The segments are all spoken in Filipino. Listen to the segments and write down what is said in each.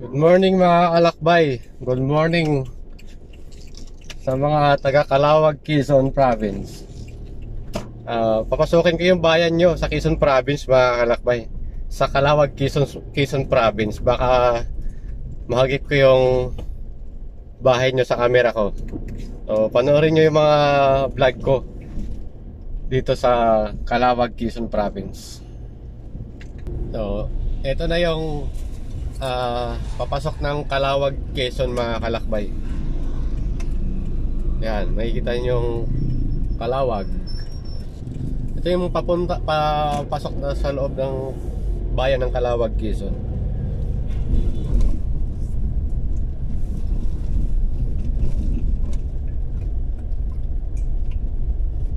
Good morning mga kalakbay. Good morning sa mga taga Calauag, Quezon Province. Papasukin ko yung bayan nyo sa Quezon Province mga kalakbay. Sa Calauag, Quezon Province. Baka mahagip ko yung bahay nyo sa camera ko. So panoorin nyo yung mga vlog ko dito sa Calauag, Quezon Province. So ito na yung papasok ng Calauag, Quezon mga kalakbay. Yan, makikita nyo yung Calauag. Ito yung papasok na sa loob ng bayan ng Calauag, Quezon.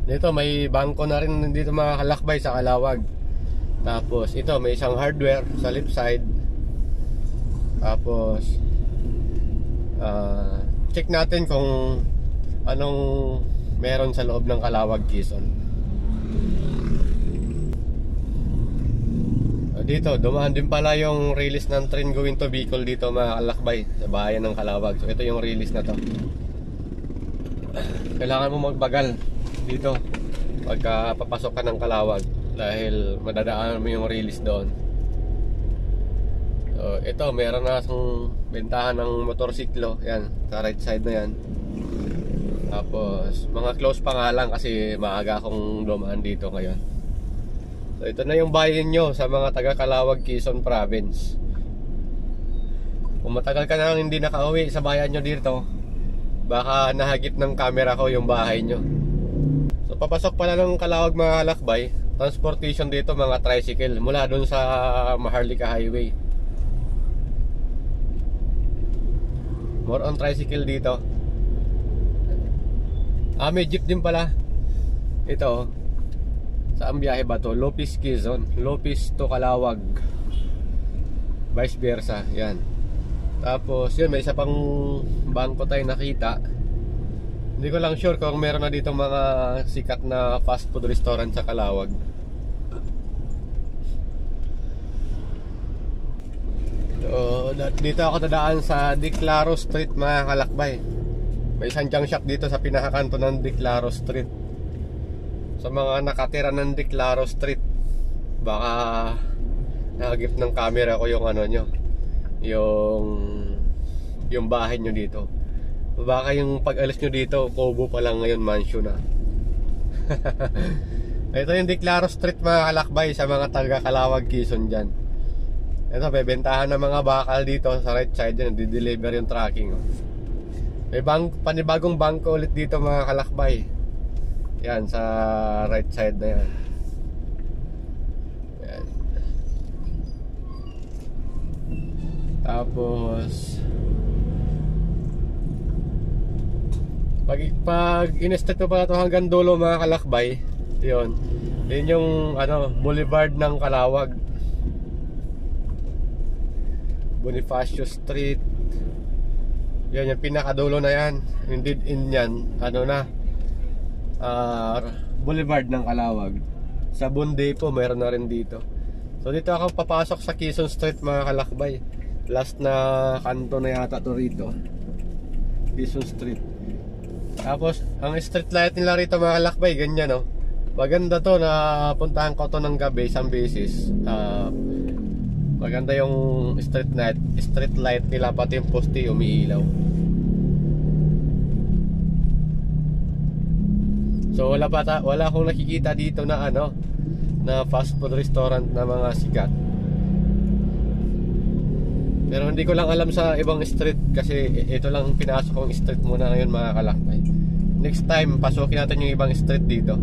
Dito may bangko na rin dito mga kalakbay sa Calauag. Tapos ito may isang hardware sa left side. Tapos check natin kung anong meron sa loob ng Calauag, Quezon. Dito dumaan din pala yung release ng train going to Bicol dito mga kalakbay sa bayan ng Calauag. So ito yung release na to. Kailangan mo magbagal dito pagka papasok ka ng Calauag dahil madadaan mo yung release doon. So, ito meron na sang bentahan ng motorsiklo. Yan, sa right side na yan. Tapos mga close pa nga lang kasi maaga akong dumaan dito ngayon. So ito na yung bayan nyo sa mga taga Calauag, Quezon Province. Kung matagal ka na hindi nakauwi sa bayan nyo dito, baka nahagip ng camera ko yung bahay nyo. So papasok pala ng Calauag mga kalakbay, transportation dito mga tricycle mula dun sa Maharlika Highway. More on tricycle dito. May jeep din pala. Ito, saan biyahe ba to? Lopez, Quezon. Lopez to Calauag, vice versa. Yan. Tapos yun, may isa pang bangko tayo nakita. Hindi ko lang sure kung meron na dito mga sikat na fast food restaurant sa Calauag. So, dito ako dadaan sa Diclaro Street mga kalakbay. May isang junk shop dito sa pinakakanto ng Diclaro Street. Sa mga nakatira ng Diclaro Street, baka nahagip ng camera ko yung ano nyo, yung bahay nyo dito. Baka yung pag-alis nyo dito, Kubo pa lang ngayon, mansion na. Ito yung Diclaro Street mga kalakbay sa mga taga Calauag, Quezon dyan. Ito, bebentahan ng mga bakal dito sa right side dyan, di-deliver yung tracking. May panibagong bangko ulit dito mga kalakbay. Yan, sa right side na yan. Yan. Tapos pag in-start mo pa ito hanggang dulo mga kalakbay, yun yung boulevard ng Calauag, Bonifacio Street. Yan yung pinakadulo na yan. Yung dead end yan, boulevard ng Calauag. Sa Bunday po meron na rin dito. So dito ako papasok sa Quezon Street mga kalakbay. Last na kanto na yata to rito, Quezon Street. Tapos ang street light nila rito mga kalakbay, ganyan no. Maganda to, na puntahan ko to ng gabi isang beses. Maganda yung street light nila, pati yung poste umiilaw. So wala akong nakikita dito na na fast food restaurant na mga sikat. Pero hindi ko lang alam sa ibang street kasi ito lang pinasok kong street muna ngayon mga kalakbay. Next time pasukin natin yung ibang street dito.